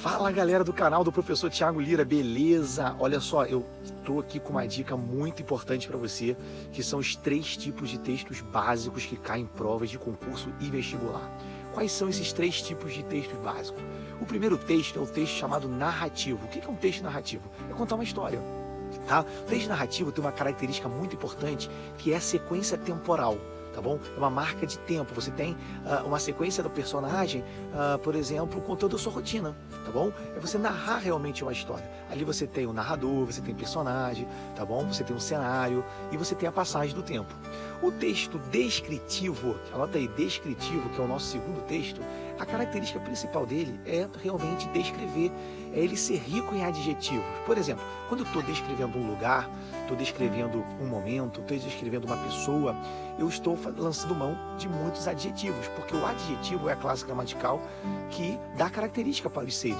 Fala galera do canal do Professor Thiago Lira, beleza? Olha só, eu tô aqui com uma dica muito importante para você, que são os 3 tipos de textos básicos que caem em provas de concurso e vestibular. Quais são esses 3 tipos de textos básicos? O primeiro texto é o texto chamado narrativo. O que é um texto narrativo? É contar uma história. Tá? O texto narrativo tem uma característica muito importante, que é a sequência temporal. Tá bom? É uma marca de tempo. Você tem uma sequência do personagem, por exemplo, contando a sua rotina, tá bom? É você narrar realmente uma história. Ali você tem o narrador, você tem personagem, tá bom? Você tem um cenário e você tem a passagem do tempo. O texto descritivo, anota aí, descritivo, que é o nosso segundo texto, a característica principal dele é realmente descrever, é ele ser rico em adjetivos. Por exemplo, quando eu estou descrevendo um lugar, estou descrevendo um momento, estou descrevendo uma pessoa, eu estou lançando mão de muitos adjetivos, porque o adjetivo é a classe gramatical que dá característica para os seres,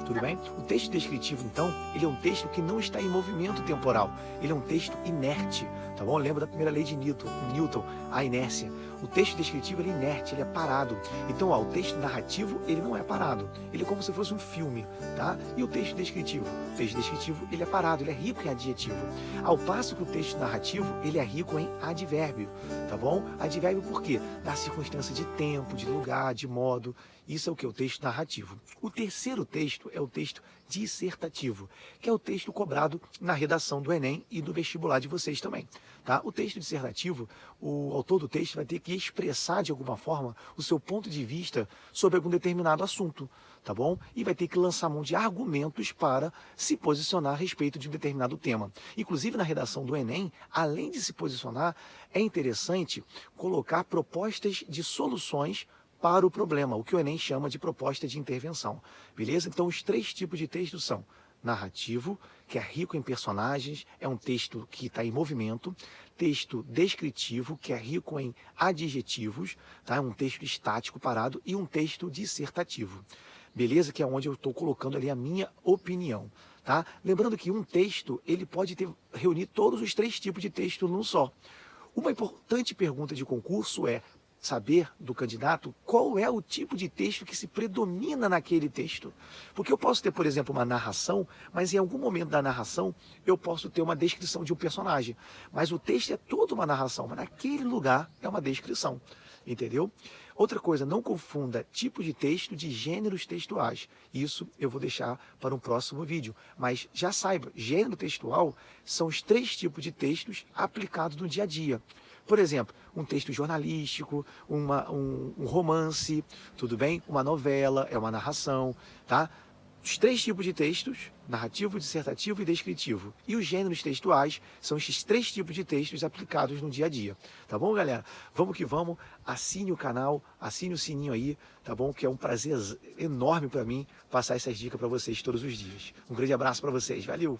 tudo bem? O texto descritivo, então, ele é um texto que não está em movimento temporal, ele é um texto inerte, tá bom? Lembra da primeira lei de Newton, a inércia. O texto descritivo ele é inerte, ele é parado. Então, o texto narrativo, ele não é parado. Ele é como se fosse um filme, tá? E o texto descritivo? O texto descritivo, ele é parado, ele é rico em adjetivo. Ao passo que o texto narrativo, ele é rico em advérbio, tá bom? Advérbio por quê? Da circunstância de tempo, de lugar, de modo. Isso é o que? O texto narrativo. O terceiro texto é o texto dissertativo, que é o texto cobrado na redação do Enem e do vestibular de vocês também. Tá? O texto dissertativo, o autor do texto vai ter que expressar de alguma forma o seu ponto de vista sobre algum determinado assunto, tá bom? E vai ter que lançar mão de argumentos para se posicionar a respeito de um determinado tema. Inclusive na redação do Enem, além de se posicionar, é interessante colocar propostas de soluções para o problema, o que o Enem chama de proposta de intervenção, beleza? Então os 3 tipos de texto são narrativo, que é rico em personagens, é um texto que está em movimento, texto descritivo, que é rico em adjetivos, tá? É um texto estático, parado, e um texto dissertativo, beleza? Que é onde eu estou colocando ali a minha opinião, tá? Lembrando que um texto, ele pode reunir todos os 3 tipos de texto num só. Uma importante pergunta de concurso é saber do candidato qual é o tipo de texto que se predomina naquele texto. Porque eu posso ter, por exemplo, uma narração, mas em algum momento da narração eu posso ter uma descrição de um personagem. Mas o texto é toda uma narração, mas naquele lugar é uma descrição. Entendeu? Outra coisa, não confunda tipo de texto de gêneros textuais. Isso eu vou deixar para um próximo vídeo. Mas já saiba, gênero textual são os 3 tipos de textos aplicados no dia a dia. Por exemplo, um texto jornalístico, um romance, tudo bem? Uma novela, é uma narração, tá? Os 3 tipos de textos, narrativo, dissertativo e descritivo. E os gêneros textuais são esses 3 tipos de textos aplicados no dia a dia. Tá bom, galera? Vamos que vamos. Assine o canal, assine o sininho aí, tá bom? Que é um prazer enorme para mim passar essas dicas para vocês todos os dias. Um grande abraço para vocês. Valeu!